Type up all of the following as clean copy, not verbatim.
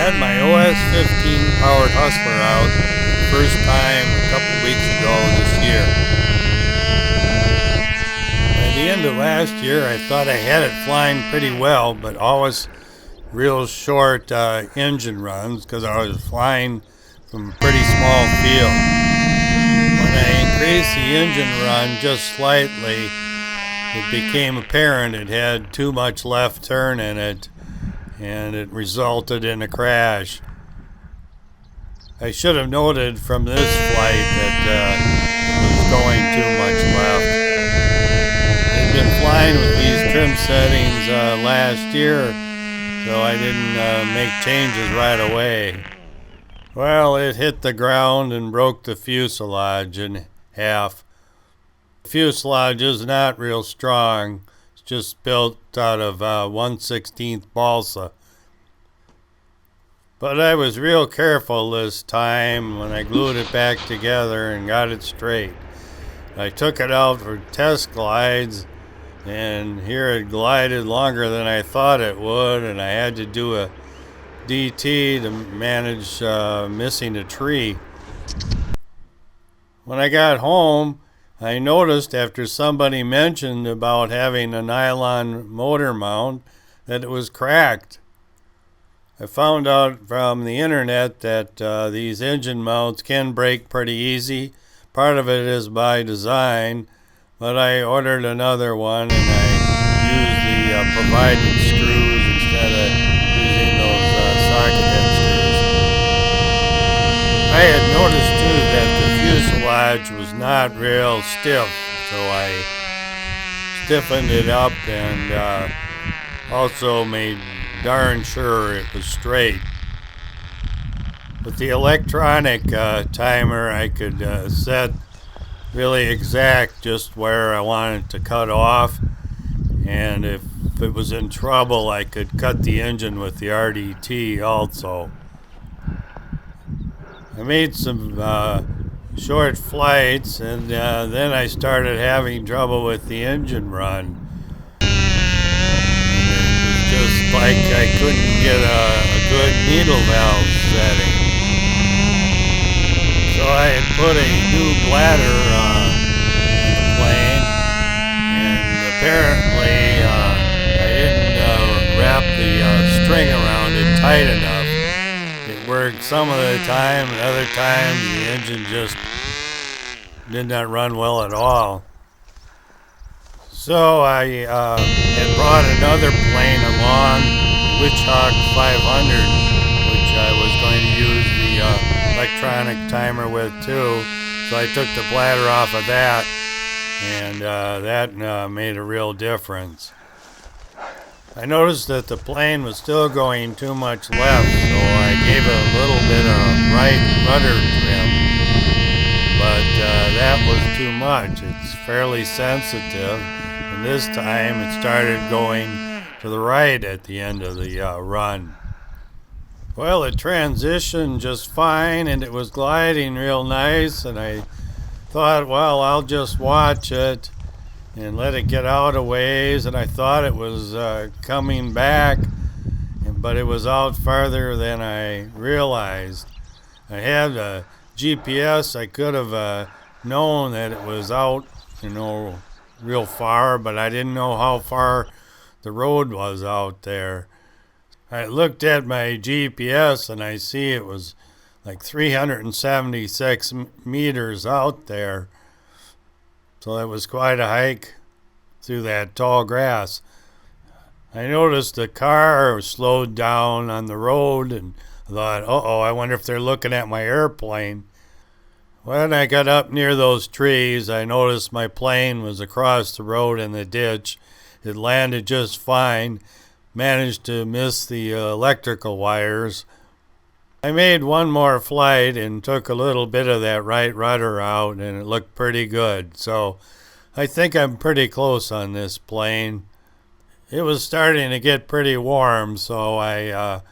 Had my OS-15 powered Hustler out first time a couple weeks ago this year. By the end of last year, I thought I had it flying pretty well, but always real short engine runs because I was flying from a pretty small field. When I increased the engine run just slightly, it became apparent it had too much left turn in it, and it resulted in a crash. I should have noted from this flight that it was going too much left. I'd been flying with these trim settings last year, so I didn't make changes right away. Well, it hit the ground and broke the fuselage in half. The fuselage is not real strong. It's just built out of 1/16 balsa. But I was real careful this time when I glued it back together and got it straight. I took it out for test glides, and here it glided longer than I thought it would, and I had to do a DT to manage missing a tree. When I got home, I noticed after somebody mentioned about having a nylon motor mount that it was cracked. I found out from the internet that these engine mounts can break pretty easy. Part of it is by design, but I ordered another one and I used the provided screws instead of using those socket head screws. I had noticed too that the fuselage was not real stiff, so I stiffened it up and also made darn sure it was straight. With the electronic timer, I could set really exact just where I wanted to cut off, and if it was in trouble, I could cut the engine with the RDT also. I made some short flights, and then I started having trouble with the engine run. Just like I couldn't get a good needle valve setting. So I had put a new bladder in the plane, and apparently I didn't wrap the string around it tight enough. It worked some of the time, and other times the engine just did not run well at all. So I had brought another plane along, the Witchhawk 500, which I was going to use the electronic timer with too. So I took the bladder off of that, and that made a real difference. I noticed that the plane was still going too much left, so I gave it a little bit of right rudder trim. But that was too much. It's fairly sensitive. And this time it started going to the right at the end of the run. Well, it transitioned just fine and it was gliding real nice, and I thought, well, I'll just watch it and let it get out a ways, and I thought it was coming back, but it was out farther than I realized. I had a GPS. I could have known that it was out, real far, but I didn't know how far the road was out there. I looked at my GPS and I see it was like 376 meters out there. So that was quite a hike through that tall grass. I noticed the car slowed down on the road and I thought, I wonder if they're looking at my airplane. When I got up near those trees, I noticed my plane was across the road in the ditch. It landed just fine, managed to miss the electrical wires. I made one more flight and took a little bit of that right rudder out, and it looked pretty good. So I think I'm pretty close on this plane. It was starting to get pretty warm, so I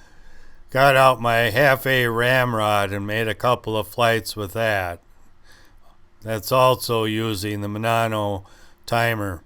got out my half-A ramrod and made a couple of flights with that. That's also using the Manano timer.